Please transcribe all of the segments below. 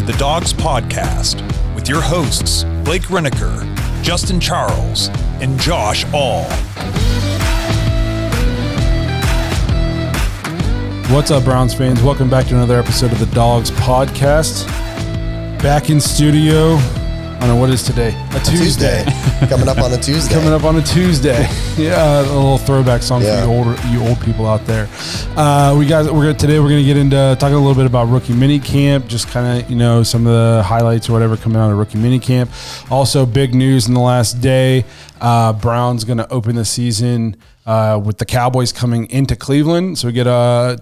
the Dawgs Podcast with your hosts, Blake Reneker, Justin Charles, and Josh All. What's up, Browns fans? Welcome back to another episode of the Dawgs Podcast. Back in studio on what is today? A Tuesday. Coming up on a Tuesday. Yeah, a little throwback song for you old people out there. Today we're gonna get into talking a little bit about rookie minicamp, just kind of some of the highlights or whatever coming out of rookie minicamp. Also, big news in the last day. Browns gonna open the season with the Cowboys coming into Cleveland. So we get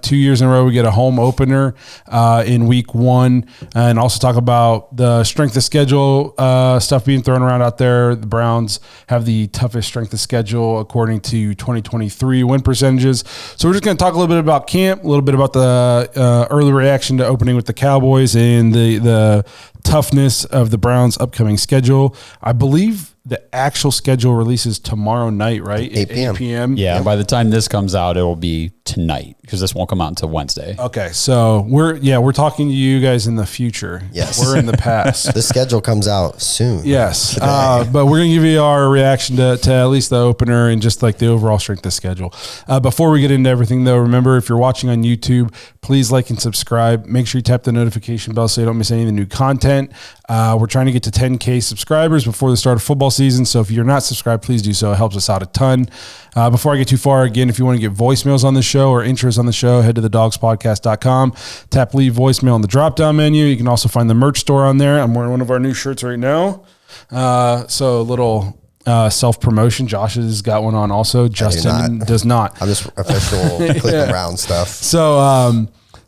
2 years in a row, we get a home opener in week one, and also talk about the strength of schedule stuff being thrown around out there. The Browns have the toughest strength of schedule according to 2023 win percentages. So we're just going to talk a little bit about camp, a little bit about the early reaction to opening with the Cowboys and the toughness of the Browns' upcoming schedule. I believe the actual schedule releases tomorrow night, right? 8 p.m. Yeah, by the time this comes out, it will be tonight because this won't come out until Wednesday. Okay, so we're talking to you guys in the future. Yes. We're in the past. The schedule comes out soon. Yes, but we're going to give you our reaction to at least the opener and just like the overall strength of schedule. Before we get into everything, though, remember, if you're watching on YouTube, please like and subscribe. Make sure you tap the notification bell so you don't miss any of the new content. We're trying to get to 10K subscribers before the start of football season, so if you're not subscribed, please do so. It helps us out a ton. Before I get too far, again, if you want to get voicemails on the show or intros on the show, head to thedawgspodcast.com. Tap leave voicemail in the drop-down menu. You can also find the merch store on there. I'm wearing one of our new shirts right now. So a little self-promotion. Josh has got one on also. Justin does not. I'm just official Cleveland Brown stuff.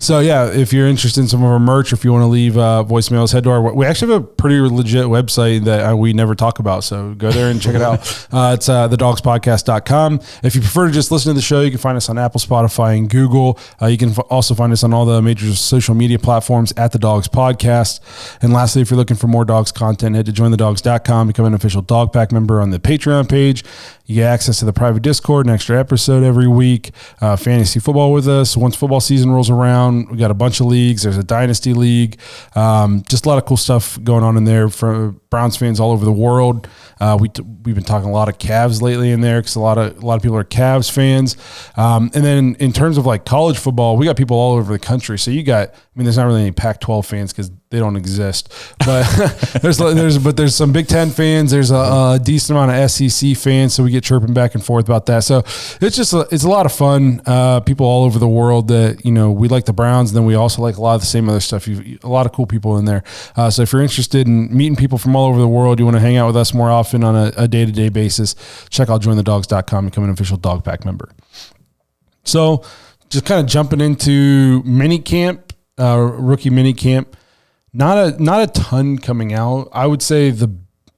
So yeah, if you're interested in some of our merch, or if you want to leave voicemails, head to we actually have a pretty legit website that we never talk about. So go there and check it out. It's thedawgspodcast.com. If you prefer to just listen to the show, you can find us on Apple, Spotify, and Google. You can also find us on all the major social media platforms at the Dawgs Podcast. And lastly, if you're looking for more Dawgs content, head to jointhedawgs.com, become an official Dog Pack member on the Patreon page. You get access to the private Discord, an extra episode every week, fantasy football with us. Once football season rolls around, we got a bunch of leagues. There's a dynasty league. Just a lot of cool stuff going on in there for Browns fans all over the world. We've been talking a lot of Cavs lately in there because a lot of people are Cavs fans. And then in terms of like college football, we got people all over the country. So there's not really any Pac-12 fans because they don't exist, but there's some Big Ten fans. There's a decent amount of SEC fans, so we get chirping back and forth about that. So it's a lot of fun. People all over the world that we like the Browns, and then we also like a lot of the same other stuff. A lot of cool people in there. So if you're interested in meeting people from all over the world, you want to hang out with us more often on a day-to-day basis, check out jointhedawgs.com, become an official Dog Pack member. So just kind of jumping into minicamp, rookie minicamp. Not a ton coming out. I would say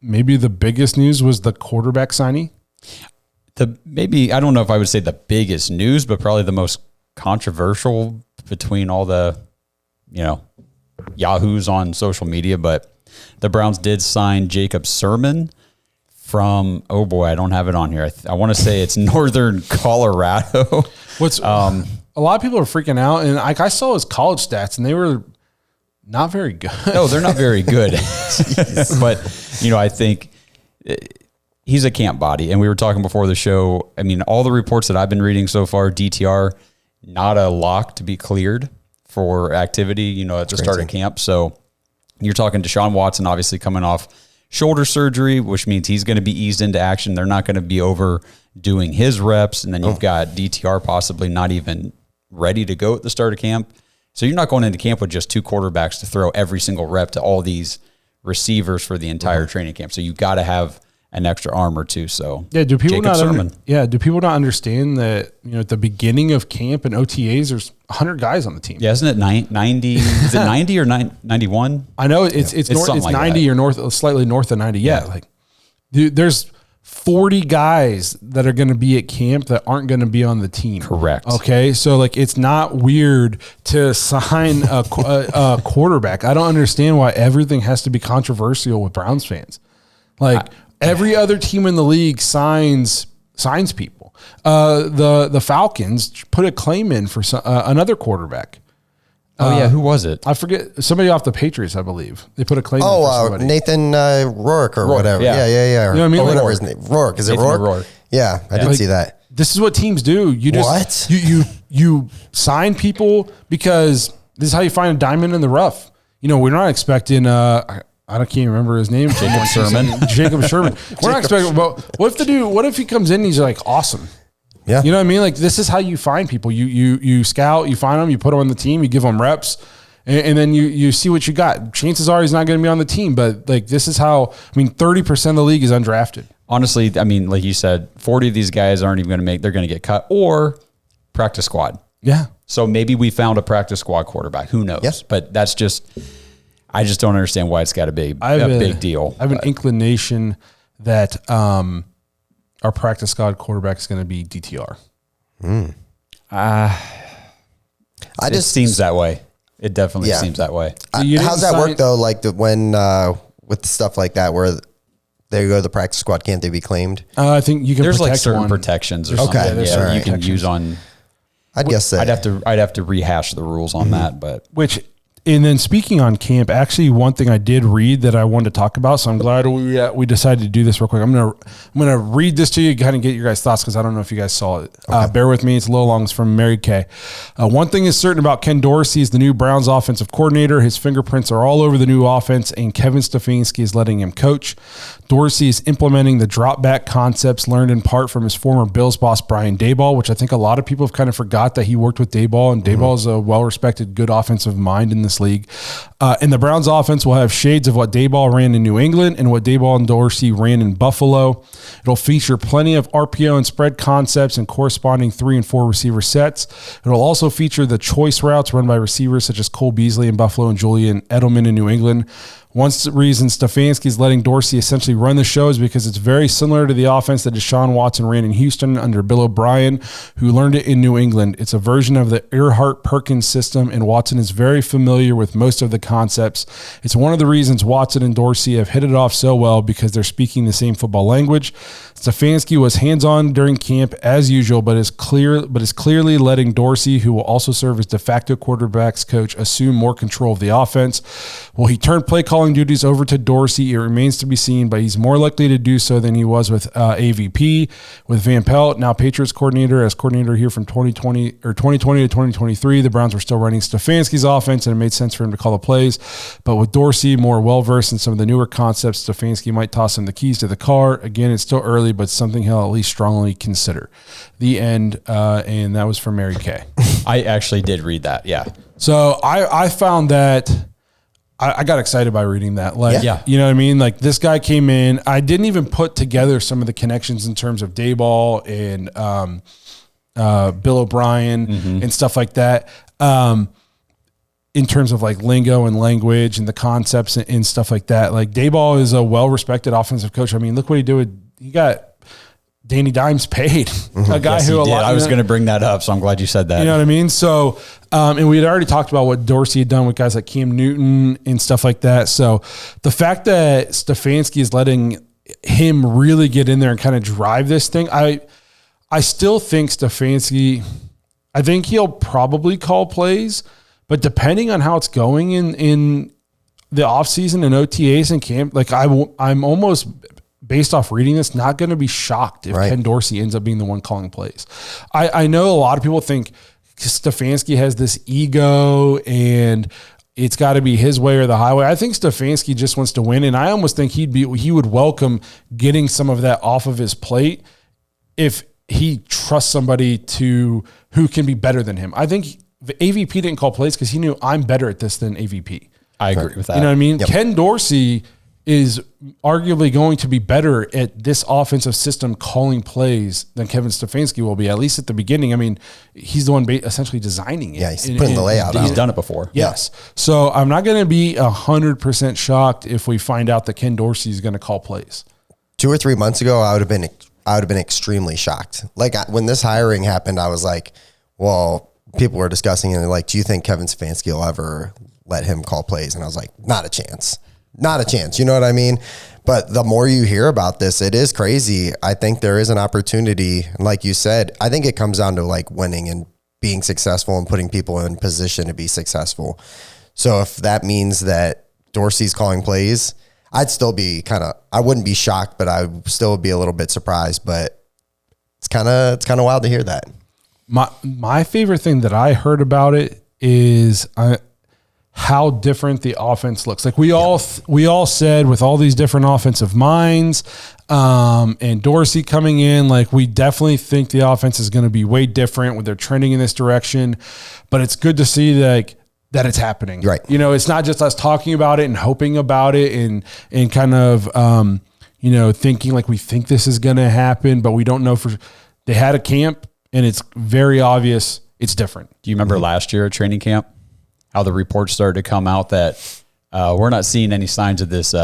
maybe the biggest news was the quarterback signing. I don't know if I would say the biggest news, but probably the most controversial between all the, yahoos on social media. But the Browns did sign Jacob Sirmon from, oh boy, I don't have it on here. I want to say it's Northern Colorado. A lot of people are freaking out, and I saw his college stats, and they were not very good. No, they're not very good. But, I think he's a camp body. And we were talking before the show. I mean, all the reports that I've been reading so far, DTR, not a lock to be cleared for activity, at the start of camp. So you're talking to Deshaun Watson, obviously coming off shoulder surgery, which means he's going to be eased into action. They're not going to be overdoing his reps. And then you've got DTR possibly not even ready to go at the start of camp. So you're not going into camp with just two quarterbacks to throw every single rep to all these receivers for the entire training camp. So you got to have an extra arm or two. So do people not understand that at the beginning of camp and OTAs there's 100 guys on the team? Yeah, isn't it 90? Is it 90 or 91? I know it's 90 or slightly north of 90. Yeah, there's 40 guys that are going to be at camp that aren't going to be on the team. Correct. Okay, so it's not weird to sign a quarterback. I don't understand why everything has to be controversial with Browns fans. Every other team in the league signs people. The Falcons put a claim in for another quarterback. Oh yeah, who was it? I forget. Somebody off the Patriots, I believe. They put a claim. in for somebody. Nathan Rourke or whatever. Yeah. Yeah. You know what I mean? Or Like, whatever his name. Rourke. Is it Nathan Rourke? Rourke. Yeah, I did Like, see that. This is what teams do. You just What? you sign people because this is how you find a diamond in the rough. You know, we're not expecting I can't remember his name. Jacob Sirmon. Jacob Sirmon. We're not expecting. But what if he comes in and he's like awesome? Yeah. You know what I mean? Like, this is how you find people. You scout, you find them, you put them on the team, you give them reps, and then you see what you got. Chances are he's not going to be on the team, but like, this is how. I mean, 30% of the league is undrafted. Honestly, I mean, like you said, 40 of these guys aren't even going to make. They're going to get cut or practice squad. Yeah. So maybe we found a practice squad quarterback. Who knows? Yes. But that's just. I just don't understand why it's got to be a big deal. I have an inclination that our practice squad quarterback is going to be DTR. It seems that way. It definitely seems that way. How's that work though? Like when with stuff like that, where they go to the practice squad, can't they be claimed? I think you can. There's like protect certain one. protections or Okay, something. there's Yeah, certain you can protections. use on. I'd guess that. I'd have to rehash the rules on that, but Which, and then speaking on camp, actually one thing I did read that I wanted to talk about, so I'm glad we decided to do this real quick. I'm gonna read this to you, kind of get your guys' thoughts, because I don't know if you guys saw it. Bear with me; it's a little long. It's from Mary Kay. One thing is certain about Ken Dorsey is the new Browns offensive coordinator. His fingerprints are all over the new offense, and Kevin Stefanski is letting him coach. Dorsey is implementing the drop back concepts learned in part from his former Bills boss, Brian Daboll, which I think a lot of people have kind of forgot that he worked with Daboll, and Daboll is a well-respected, good offensive mind in this league. And the Browns offense will have shades of what Daboll ran in New England and what Daboll and Dorsey ran in Buffalo. It'll feature plenty of RPO and spread concepts and corresponding 3 and 4 receiver sets. It'll also feature the choice routes run by receivers such as Cole Beasley in Buffalo and Julian Edelman in New England. One reason Stefanski is letting Dorsey essentially run the show is because it's very similar to the offense that Deshaun Watson ran in Houston under Bill O'Brien, who learned it in New England. It's a version of the Earhart-Perkins system, and Watson is very familiar with most of the concepts. It's one of the reasons Watson and Dorsey have hit it off so well, because they're speaking the same football language. Stefanski was hands-on during camp as usual, but is clearly letting Dorsey, who will also serve as de facto quarterbacks coach, assume more control of the offense. Will he turn play calling duties over to Dorsey? It remains to be seen, but he's more likely to do so than he was with AVP. With Van Pelt, now Patriots coordinator, as coordinator here from 2020 to 2023, the Browns were still running Stefanski's offense, and it made sense for him to call the plays. But with Dorsey more well-versed in some of the newer concepts, Stefanski might toss him the keys to the car. Again, it's still early, but something he'll at least strongly consider. The end, and that was from Mary Kay. I actually did read that. Yeah. So I found that I got excited by reading that. Like, Yeah. you know what I mean? Like, this guy came in. I didn't even put together some of the connections in terms of Daboll and Bill O'Brien and stuff like that. In terms of like lingo and language and the concepts and stuff like that. Like, Daboll is a well-respected offensive coach. I mean, look what he did. He got Danny Dimes paid, a guy Yes, who he a did. lot. I was going to bring that up, so I'm glad you said that. You know what I mean? So, and we had already talked about what Dorsey had done with guys like Cam Newton and stuff like that. So the fact that Stefanski is letting him really get in there and kind of drive this thing, I still think Stefanski, I think he'll probably call plays, but depending on how it's going in the offseason and OTAs and camp, like I'm almost, based off reading this, not going to be shocked if Ken Dorsey ends up being the one calling plays. I know a lot of people think Stefanski has this ego and it's got to be his way or the highway. I think Stefanski just wants to win, and I almost think he would welcome getting some of that off of his plate if he trusts somebody who can be better than him. I think the AVP didn't call plays because he knew I'm better at this than AVP. I agree with that. You know what I mean? Yep. Ken Dorsey is arguably going to be better at this offensive system calling plays than Kevin Stefanski will be, at least at the beginning. I mean, he's the one essentially designing it. Yeah, he's putting the layout out. He's done it before. Yes. So I'm not going to be 100% shocked if we find out that Ken Dorsey is going to call plays. 2 or 3 months ago, I would have been extremely shocked. Like, when this hiring happened, I was like, well, people were discussing it, and they're like, do you think Kevin Stefanski will ever let him call plays? And I was like, not a chance. Not a chance. You know what I mean? But the more you hear about this, it is crazy. I think there is an opportunity. And like you said, I think it comes down to like winning and being successful and putting people in position to be successful. So if that means that Dorsey's calling plays, I'd still be I wouldn't be shocked, but I still would be a little bit surprised. But it's kind of wild to hear that. My favorite thing that I heard about it is how different the offense looks. Like we all said, with all these different offensive minds, and Dorsey coming in, like we definitely think the offense is going to be way different when they're trending in this direction. But it's good to see that it's happening. Right. You know, it's not just us talking about it and hoping about it and kind of thinking like we think this is going to happen, but we don't know they had a camp and it's very obvious it's different. Do you remember last year at training camp, how the reports started to come out that we're not seeing any signs of this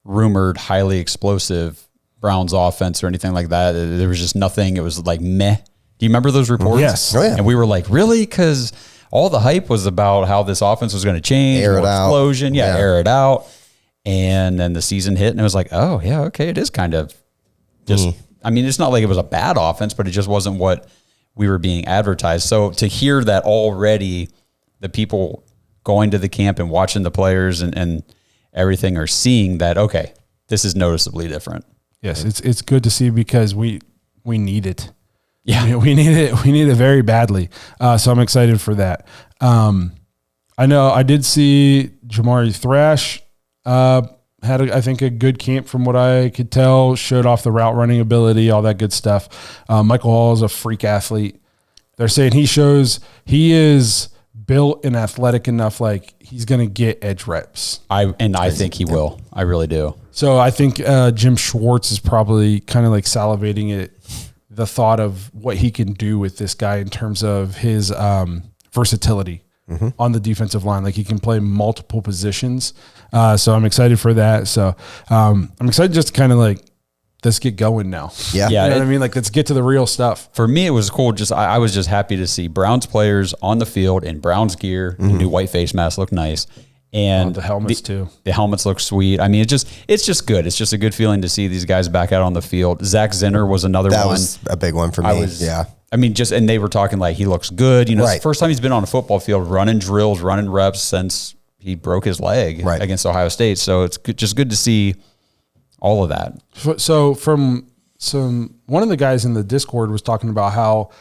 rumored highly explosive Browns offense or anything like that? There was just nothing. It was like meh. Do you remember those reports? Yes. Oh, yeah. And we were like, really? Because all the hype was about how this offense was going to change. Air it out. Explosion. Yeah, air it out. And then the season hit and it was like, oh, yeah, okay. It is kind of just, I mean, it's not like it was a bad offense, but it just wasn't what we were being advertised. So to hear that already, the people going to the camp and watching the players and everything are seeing that, okay, this is noticeably different. Yes, it's good to see because we need it. Yeah. We need it. We need it very badly. So I'm excited for that. I know I did see Jamari Thrash had, I think, a good camp from what I could tell, showed off the route running ability, all that good stuff. Michael Hall is a freak athlete. They're saying he is built and athletic enough, like he's going to get edge reps. I think he will. I really do. So I think Jim Schwartz is probably kind of like salivating at the thought of what he can do with this guy in terms of his versatility on the defensive line. Like he can play multiple positions. So I'm excited for that. So I'm excited just to kind of like, let's get going now. Yeah. You know what I mean? Like, let's get to the real stuff. For me, it was cool. I was just happy to see Browns players on the field in Browns gear. The new white face mask looked nice. And the helmets too. The helmets look sweet. I mean, it's just good. It's just a good feeling to see these guys back out on the field. Zach Zinner was another one. That was a big one for me. Yeah. I mean, and they were talking like he looks good. You know, it's the first time he's been on a football field running drills, running reps since he broke his leg against Ohio State. So it's just good to see all of that. So one of the guys in the Discord was talking about how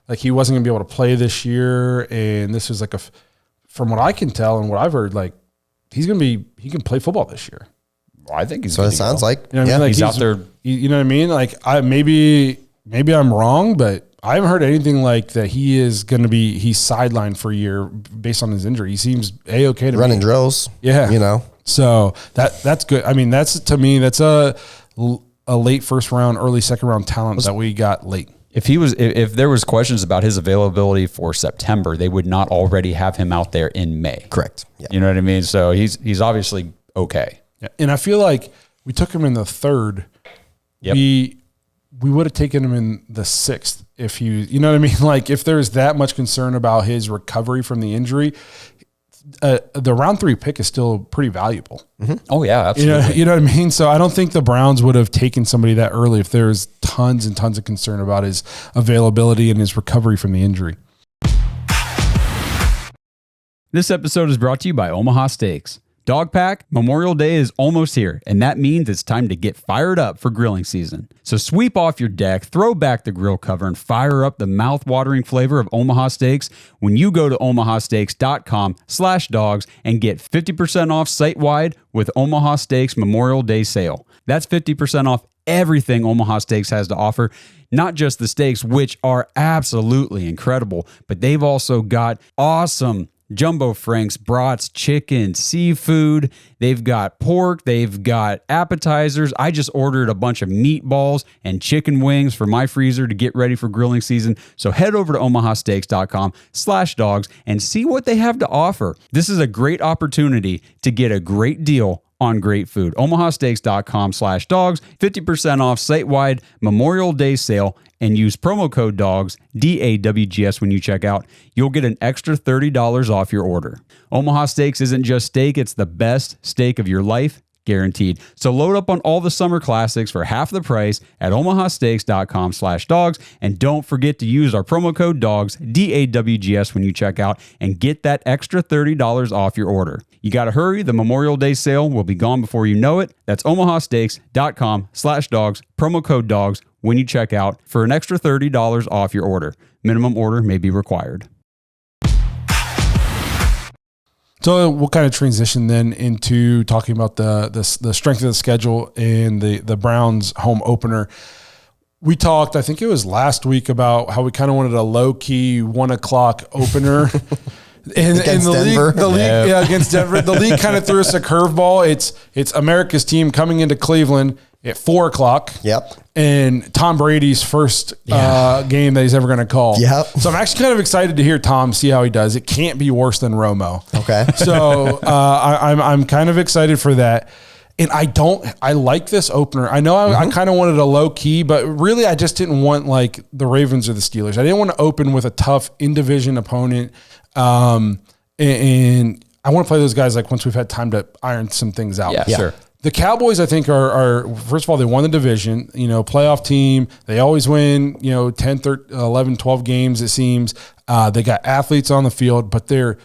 like he wasn't going to be able to play this year, and this was like from what I can tell and what I've heard, like he can play football this year. Well, I think he's. So it sounds like, you know what I mean? Like he's out there. You know what I mean? Like maybe I'm wrong, but I haven't heard anything like that. He's sidelined for a year based on his injury. He seems A-okay to running me. drills. Yeah, you know. So that's good. I mean, that's a late first round, early second round talent that we got late. If there was questions about his availability for September, they would not already have him out there in May. Correct. Yeah. You know what I mean? So he's obviously okay. Yeah. And I feel like we took him in the third. Yep. We would have taken him in the sixth if you know what I mean? Like if there's that much concern about his recovery from the injury, the round 3 pick is still pretty valuable. Mm-hmm. Oh yeah, absolutely. You know what I mean? So I don't think the Browns would have taken somebody that early if there's tons and tons of concern about his availability and his recovery from the injury. This episode is brought to you by Omaha Steaks. Dog Pack, Memorial Day is almost here, and that means it's time to get fired up for grilling season. So sweep off your deck, throw back the grill cover, and fire up the mouth-watering flavor of Omaha Steaks when you go to omahasteaks.com/dogs and get 50% off site-wide with Omaha Steaks Memorial Day sale. That's 50% off everything Omaha Steaks has to offer, not just the steaks, which are absolutely incredible, but they've also got awesome jumbo franks, brats, chicken, seafood. They've got pork. They've got appetizers. I just ordered a bunch of meatballs and chicken wings for my freezer to get ready for grilling season. So head over to omahasteaks.com/dogs and see what they have to offer. This is a great opportunity to get a great deal on great food. omahasteaks.com/dogs, 50% off site-wide Memorial Day sale, and use promo code DAWGS, DAWGS, when you check out. You'll get an extra $30 off your order. Omaha Steaks isn't just steak, it's the best steak of your life. guaranteed. So load up on all the summer classics for half the price at omahasteaks.com/dogs. And don't forget to use our promo code DAWGS, DAWGS, when you check out and get that extra $30 off your order. You got to hurry. The Memorial Day sale will be gone before you know it. That's omahasteaks.com/dogs, promo code DAWGS when you check out for an extra $30 off your order. Minimum order may be required. So we'll kind of transition then into talking about the strength of the schedule and the Browns home opener. We talked, I think it was last week, about how we kind of wanted a low-key 1 o'clock opener. In the Denver? league, against Denver. The league kind of threw us a curveball. It's America's team coming into Cleveland at 4 o'clock. Yep. And Tom Brady's first game that he's ever going to call. Yep. So I'm actually kind of excited to hear Tom see how he does. It can't be worse than Romo. Okay. So I'm kind of excited for that. And I like this opener. I know I kind of wanted a low key, but really I just didn't want like the Ravens or the Steelers. I didn't want to open with a tough in-division opponent. And I want to play those guys like once we've had time to iron some things out. Yeah, sure. The Cowboys, I think, are first of all, they won the division, playoff team. They always win, 10, 13, 11, 12 games, it seems. They got athletes on the field, but they're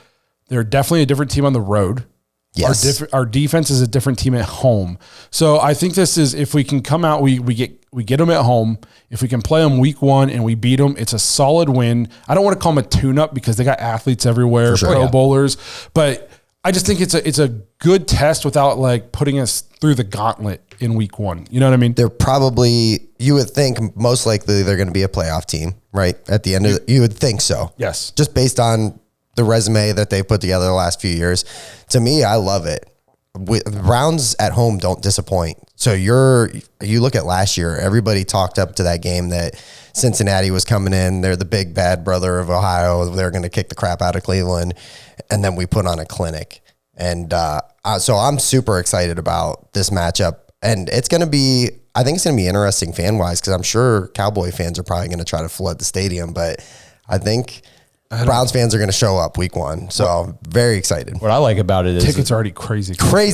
definitely a different team on the road. Yes. Our defense is a different team at home. So I think this is, if we can come out, we get them at home. If we can play them week 1 and we beat them, it's a solid win. I don't want to call them a tune-up because they got athletes everywhere, Pro Bowlers, but I just think it's a good test without like putting us through the gauntlet in week 1. You know what I mean? They're probably, you would think most likely they're going to be a playoff team, right? At the end of you would think so. Yes. Just based on the resume that they put together the last few years. To me, I love it. Browns at home don't disappoint. So you look at last year, everybody talked up to that game that Cincinnati was coming in. They're the big bad brother of Ohio. They're going to kick the crap out of Cleveland. And then we put on a clinic. And so I'm super excited about this matchup. And I think it's going to be interesting fan-wise because I'm sure Cowboy fans are probably going to try to flood the stadium. But I think Browns fans are going to show up week 1. So I'm very excited. What I like about it is Tickets are already crazy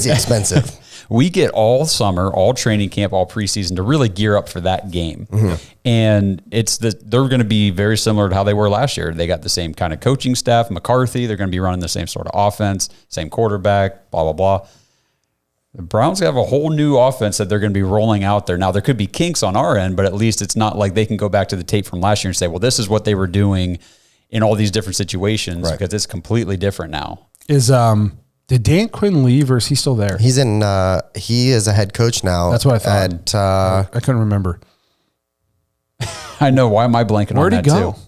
expensive. we get all summer, all training camp, all preseason to really gear up for that game. Mm-hmm. And they're going to be very similar to how they were last year. They got the same kind of coaching staff, McCarthy. They're going to be running the same sort of offense, same quarterback, blah, blah, blah. The Browns have a whole new offense that they're going to be rolling out there. Now, there could be kinks on our end, but at least it's not like they can go back to the tape from last year and say, well, this is what they were doing in all these different situations, because it's completely different now. Did Dan Quinn leave or is he still there? He's he is a head coach now. That's what I thought. I couldn't remember. I know. Why am I blanking Where'd on that he go? too?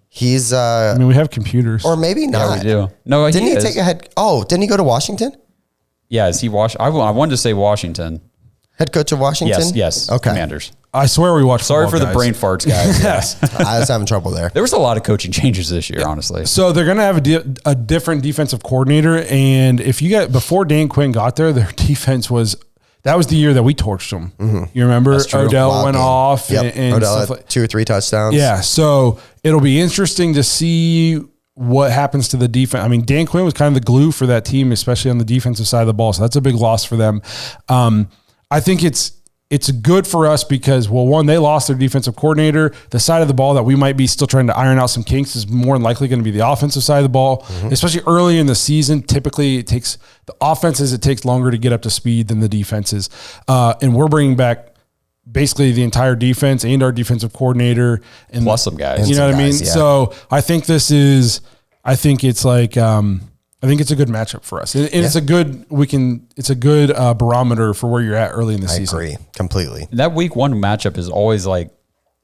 He's I mean, we have computers. or maybe not. Yeah, we do. No, Didn't he is. take a head? Oh, didn't he go to Washington? Yeah, is he I wanted to say Washington. Head coach of Washington? Yes. Okay. Commanders. I swear we watched Sorry for football, the guys. brain farts, guys. Yes. I was having trouble there. There was a lot of coaching changes this year, honestly. So they're going to have a different defensive coordinator. And before Dan Quinn got there, their defense that was the year that we torched them. Mm-hmm. You remember Odell Wild went game. off and Odell stuff had 2 or 3 touchdowns. Yeah. So it'll be interesting to see what happens to the defense. I mean, Dan Quinn was kind of the glue for that team, especially on the defensive side of the ball. So that's a big loss for them. I think it's good for us because, well, one, they lost their defensive coordinator. The side of the ball that we might be still trying to iron out some kinks is more than likely going to be the offensive side of the ball, especially early in the season. Typically, it takes longer to get up to speed than the defenses. And we're bringing back basically the entire defense and our defensive coordinator. And plus some guys. You know what I mean? Yeah. So I think it's a good matchup for us. And it's a good barometer for where you're at early in the season. I agree completely. That week 1 matchup is always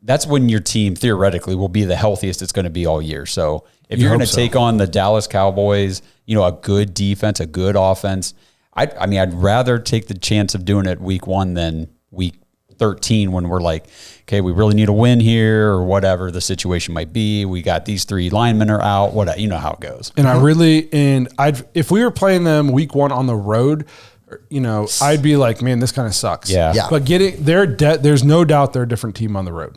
that's when your team theoretically will be the healthiest it's going to be all year. So if you're going to take on the Dallas Cowboys, a good defense, a good offense, I'd rather take the chance of doing it week 1 than week 13 when we're like, okay, we really need a win here or whatever the situation might be. We got these 3 linemen are out. You know how it goes. And if we were playing them week 1 on the road, I'd be like, man, this kind of sucks. Yeah. Yeah. But there's no doubt they're a different team on the road.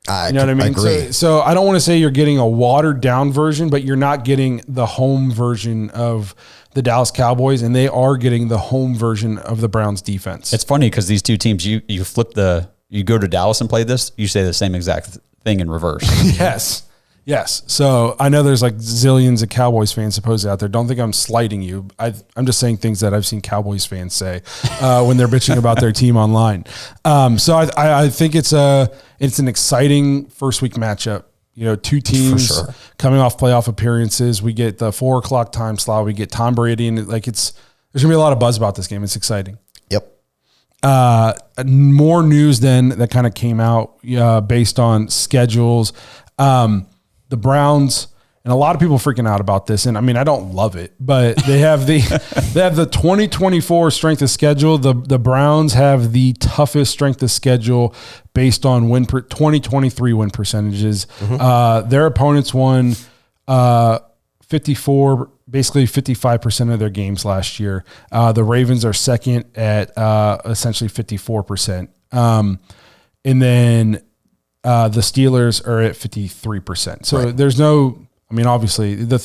I You know what I mean? agree. So I don't want to say you're getting a watered down version, but you're not getting the home version of the Dallas Cowboys, and they are getting the home version of the Browns defense. It's funny because these two teams, you go to Dallas and play this, you say the same exact thing in reverse. Yes. So I know there's like zillions of Cowboys fans supposedly out there. Don't think I'm slighting you. I'm just saying things that I've seen Cowboys fans say when they're bitching about their team online. So I think it's an exciting first week matchup. You know, two teams coming off playoff appearances. We get the 4:00 time slot. We get Tom Brady, and there's gonna be a lot of buzz about this game. It's exciting. Yep. More news then that kind of came out based on schedules. The Browns, and a lot of people freaking out about this, and I mean I don't love it, but they have the 2024 strength of schedule. The Browns have the toughest strength of schedule based on 2023 win percentages. Their opponents won 54, basically 55% of their games last year. The Ravens are second at essentially 54%, and then the Steelers are at 53%. So there's no, I mean, obviously the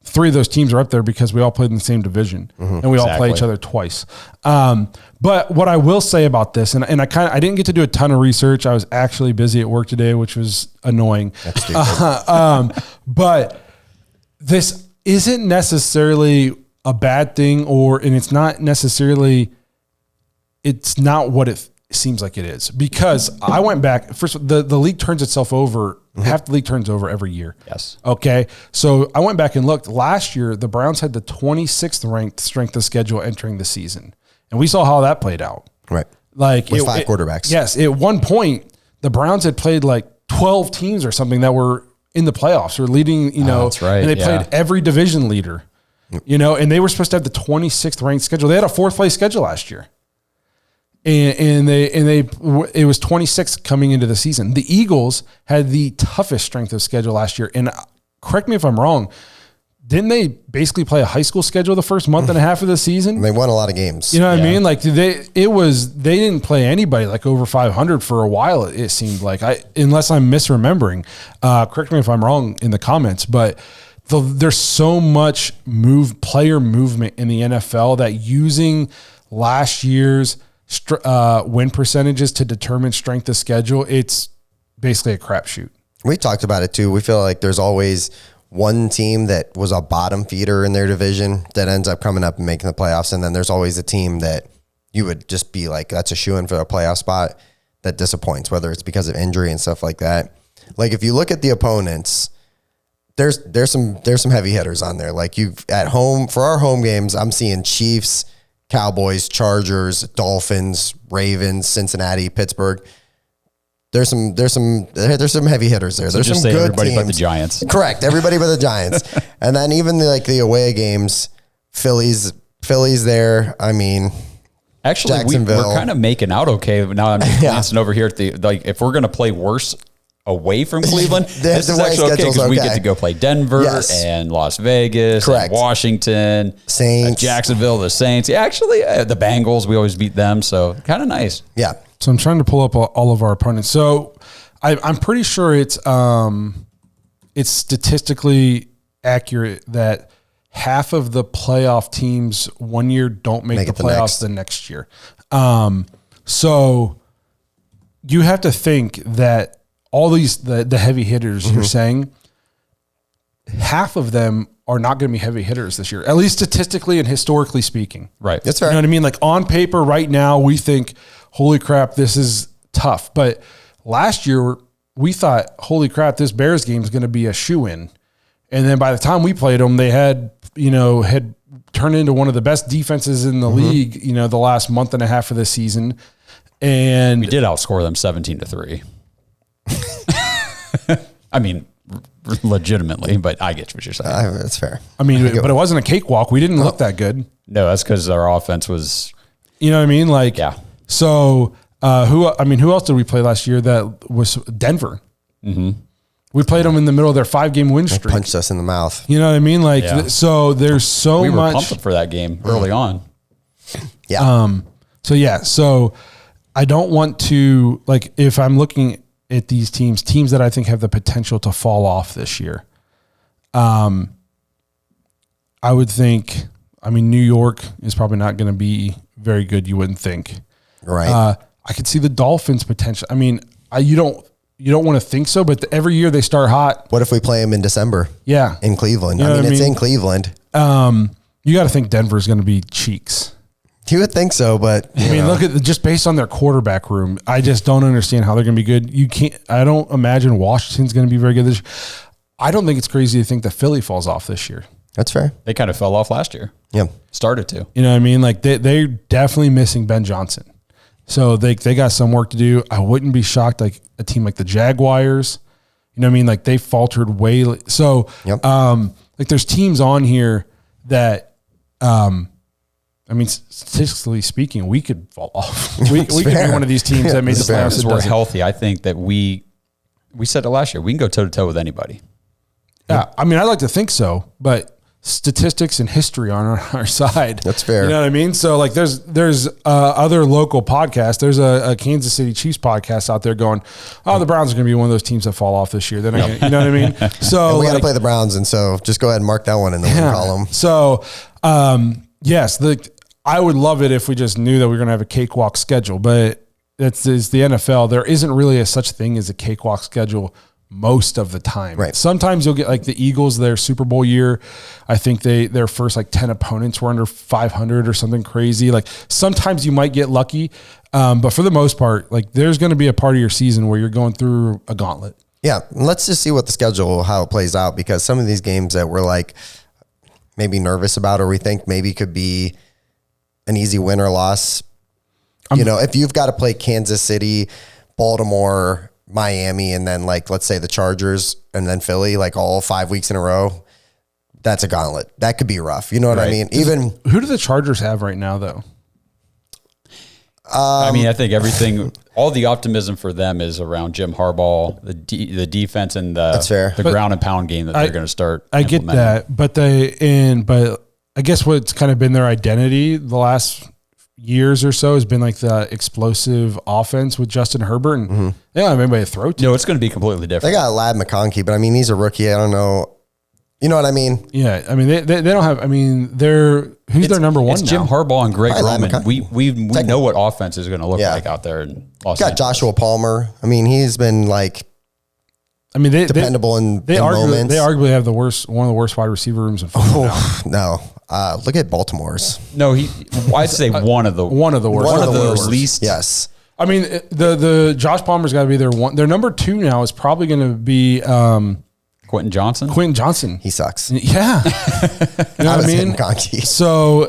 three of those teams are up there because we all played in the same division and we all play each other twice. But what I will say about this, and I didn't get to do a ton of research. I was actually busy at work today, which was annoying. That's stupid. But this isn't necessarily a bad thing, and it's not necessarily, it's not what it seems like it is, because I went back. First, the league turns itself over. Half the league turns over every year. Yes. Okay. So I went back and looked. Last year, the Browns had the 26th ranked strength of schedule entering the season, and we saw how that played out. Right. Like with 5 quarterbacks. Yes. At one point, the Browns had played like 12 teams or something that were in the playoffs or leading. You know, that's right. And they played every division leader. You know, and they were supposed to have the 26th ranked schedule. They had a 4th place schedule last year. And it was 26 coming into the season. The Eagles had the toughest strength of schedule last year. And correct me if I'm wrong, didn't they basically play a high school schedule the first month and a half of the season? And they won a lot of games. You know what I mean? Like they didn't play anybody like over 500 for a while. It seemed like, unless I'm misremembering. Correct me if I'm wrong in the comments, but there's so much player movement in the NFL that using last year's win percentages to determine strength of schedule, it's basically a crapshoot. We talked about it too. We feel like there's always one team that was a bottom feeder in their division that ends up coming up and making the playoffs. And then there's always a team that you would just be like, that's a shoo-in for a playoff spot that disappoints, whether it's because of injury and stuff like that. Like if you look at the opponents, there's some heavy hitters on there. Like at home, for our home games, I'm seeing Chiefs, Cowboys, Chargers, Dolphins, Ravens, Cincinnati, Pittsburgh. There's some heavy hitters there. There's just some say good everybody teams. but the Giants. Correct, everybody but the Giants. And then even the away games, Philly's there. I mean, actually, we're kind of making out okay. Now I'm just glancing over here at if we're going to play worse away from Cleveland, this is actually okay because we get to go play Denver and Las Vegas, and Washington, Saints, Jacksonville, the Saints. Yeah, actually, the Bengals, we always beat them, so kind of nice. Yeah. So I'm trying to pull up all of our opponents. So I'm pretty sure it's statistically accurate that half of the playoff teams one year don't make the playoffs the next year. So you have to think that all these the heavy hitters you're saying, half of them are not going to be heavy hitters this year, at least statistically and historically speaking. Right. That's fair. You know what I mean? Like on paper right now, we think, holy crap, this is tough. But last year we thought, holy crap, this Bears game is going to be a shoo-in. And then by the time we played them, they had turned into one of the best defenses in the league, the last month and a half of the season. And we did outscore them 17-3. I mean, legitimately, but I get what you're saying. That's fair. I mean, but it wasn't a cakewalk. We didn't look that good. No, that's because our offense was. You know what I mean? Like, yeah. So, who else did we play last year that was Denver? Mm-hmm. We played them in the middle of their 5-game win streak. Punched us in the mouth. You know what I mean? Like, so there's so much. We were pumped for that game early on. Yeah. So I don't want to, like, if I'm looking at these teams that I think have the potential to fall off this year, I would think, New York is probably not going to be very good. You wouldn't think. Right. I could see the Dolphins potential. You don't want to think so, but every year they start hot. What if we play them in December? Yeah. In Cleveland. You know it's in Cleveland. You got to think Denver's going to be cheeks. You would think so, but look at just based on their quarterback room. I just don't understand how they're going to be good. I don't imagine Washington's going to be very good this year. I don't think it's crazy to think that Philly falls off this year. That's fair. They kind of fell off last year. Yeah. Started to. You know what I mean? Like they're definitely missing Ben Johnson. So they got some work to do. I wouldn't be shocked like a team like the Jaguars. You know what I mean? Like they faltered way. So Yep. like there's teams on here that, statistically speaking, we could fall off. We could be one of these teams that made the playoffs. As we're healthy, I think that we said it last year. We can go toe to toe with anybody. Yeah, I like to think so, but statistics and history are on our side. That's fair. You know what I mean? So like there's other local podcasts. There's a Kansas City Chiefs podcast out there going, the Browns are going to be one of those teams that fall off this year. They're not gonna, you know what I mean? So and we got to play the Browns, and so just go ahead and mark that one in the win column. So yes, I would love it if we just knew that we were going to have a cakewalk schedule, but it's the NFL. There isn't really such thing as a cakewalk schedule most of the time. Right. Sometimes you'll get like the Eagles, their Super Bowl year. I think their first like 10 opponents were under 500 or something crazy. Like sometimes you might get lucky. But for the most part, like there's going to be a part of your season where you're going through a gauntlet. Yeah. Let's just see what the schedule, how it plays out, because some of these games that we're like maybe nervous about, or we think maybe could be an easy win or loss. If you've got to play Kansas City, Baltimore, Miami, and then like, let's say the Chargers and then Philly, like all 5 weeks in a row, that's a gauntlet. That could be rough. You know what I mean? Who do the Chargers have right now though? I think everything, all the optimism for them is around Jim Harbaugh, the defense, and That's fair. the ground and pound game that they're going to start. I get that, but I guess what's kind of been their identity the last years or so has been like the explosive offense with Justin Herbert, and they don't have anybody to throw to. No, it's going to be completely different. They got Lad McConkey, but he's a rookie. I don't know. You know what I mean? Yeah, they don't have. Who's their number one? It's Jim Harbaugh and Greg Probably Roman. We know what offense is going to look like out there in Los Got Angeles. Joshua Palmer. He's been like dependable in moments. They arguably have one of the worst wide receiver rooms in football. No, look at Baltimore's. No, I'd say one of the worst. One of the worst. Least. Yes. The Josh Palmer's got to be their one. Their number two now is probably going to be Quentin Johnson. He sucks. Yeah. You know what I mean? McConkey. So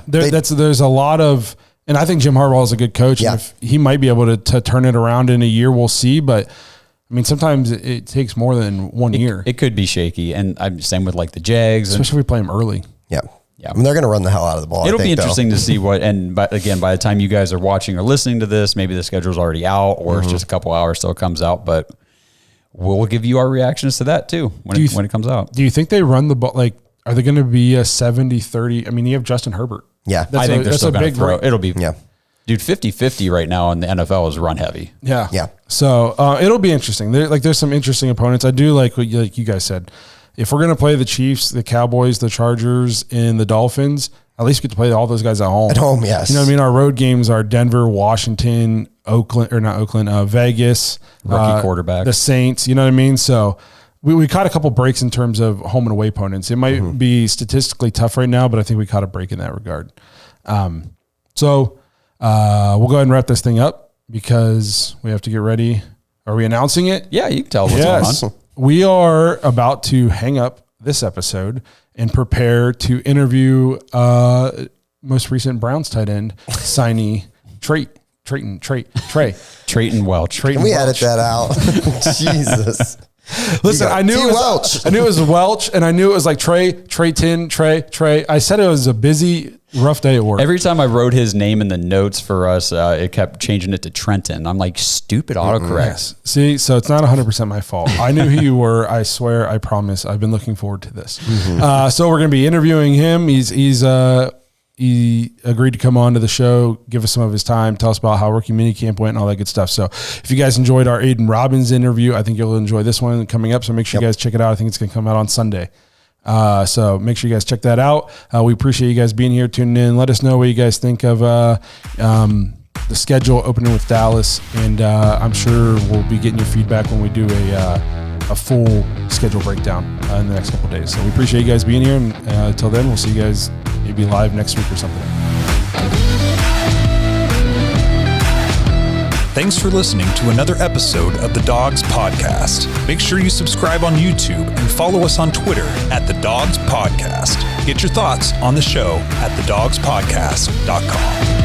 there's a lot of, and I think Jim Harbaugh is a good coach. Yeah. And if he might be able to turn it around in a year, we'll see. But sometimes it takes more than 1 year. It could be shaky, and I'm same with like the Jags, especially if we play them early. Yeah. They're going to run the hell out of the ball. It'll be interesting to see what, and by the time you guys are watching or listening to this, maybe the schedule's already out, or it's just a couple hours till it comes out. But we'll give you our reactions to that too when it comes out. Do you think they run the ball? Like, are they going to be a 70-30? You have Justin Herbert. Yeah. I think they're still going to throw. It'll be, yeah. Dude, 50-50 right now in the NFL is run heavy. Yeah. Yeah. So it'll be interesting. There's some interesting opponents. I do like what you guys said. If we're going to play the Chiefs, the Cowboys, the Chargers, and the Dolphins, at least we get to play all those guys at home. At home, yes. You know what I mean? Our road games are Denver, Washington, Vegas. Rookie quarterback. The Saints. You know what I mean? So we caught a couple breaks in terms of home and away opponents. It might be statistically tough right now, but I think we caught a break in that regard. So we'll go ahead and wrap this thing up because we have to get ready. Are we announcing it? Yeah, you can tell what's going on. We are about to hang up this episode and prepare to interview most recent Browns tight end signee Trey. Trayton Welch. Can we edit that out? Jesus. Listen, I knew it was Welch, and I knew it was like Trey. I said it was a busy, rough day at work. Every time I wrote his name in the notes for us, it kept changing it to Trenton. I'm like, stupid autocorrect. Yes. See, so it's not 100% my fault. I knew who you were. I swear, I promise. I've been looking forward to this. So we're going to be interviewing him. He's he agreed to come on to the show, give us some of his time, tell us about how rookie minicamp went and all that good stuff. So if you guys enjoyed our Aiden Robbins interview, I think you'll enjoy this one coming up. So make sure you guys check it out. I think it's going to come out on Sunday. So make sure you guys check that out. We appreciate you guys being here, tuning in. Let us know what you guys think of the schedule opening with Dallas, and I'm sure we'll be getting your feedback when we do a full schedule breakdown in the next couple of days. So we appreciate you guys being here, and until then, we'll see you guys maybe live next week or something. Thanks for listening to another episode of the Dawgs Podcast. Make sure you subscribe on YouTube and follow us on Twitter at the Dawgs Podcast. Get your thoughts on the show at thedawgspodcast.com.